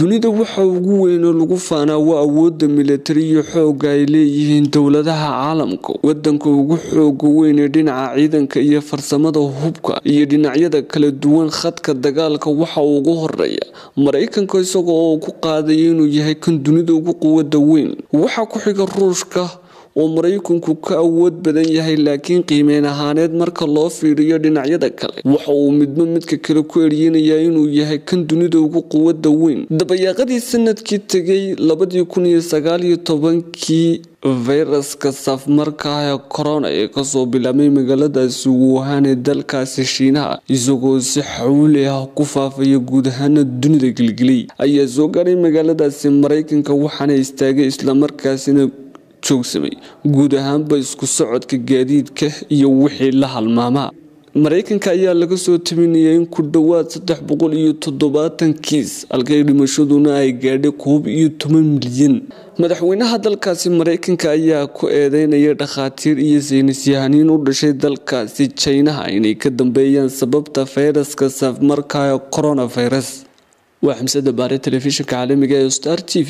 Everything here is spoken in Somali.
dunida waxa ugu weyn oo lagu faanaa waa awoodda militari iyo xoogga ay leeyihiin dowladaha caalamka. Wadanka ugu xoogga weyn ee dhinaca ciidanka iyo farsamada hubka iyo dhinacyada kala duwan khadka dagaalka waxa ugu horeeya Mareykanka, isagoo ku qaaday inuu yahay kan dunida ugu quwadda weyn. Waxa ku xiga Ruushka oo Mareykanku ka awood badan yahay, laakiin qiimeyn ahaaneed marka loo fiiriyo dhinacyada kale waxa uu midka kale ku eriyanayaa inuu yahay kan dunida ugu quwadda weyn. Dabayaaqadii sanadkii tagay 2019 fayraska safmarka corona ee kasoo bilaabmay magaaladaasi Wuhan ee dalkaasi Shiinaha, isagoo si xawli ah ku faafaya guud ahaan dunida gilgilay, ayaa soo gaaray magaaladaasi Mareykanka, waxaana istaagay isla markaasina joogsamay guud ahaanba isku socodka gaadiidka iyo wixii la halmaamaa. Mareykanka ayaa laga soo tabinayay in ku dhawaad 370 kiis, halka dhimashaduna ay gaadhay 11 milyan. Madaxweynaha dalkaasi Mareykanka ayaa ku eedeynaya dhakhaatiir iyo saynisyahaniin u dhashay dalkaasi China inay ka dambeeyaan sababta fayraska safmarka coronavirus. Waa Xamsada Baare, telefishinka caalamiga ee Star TV.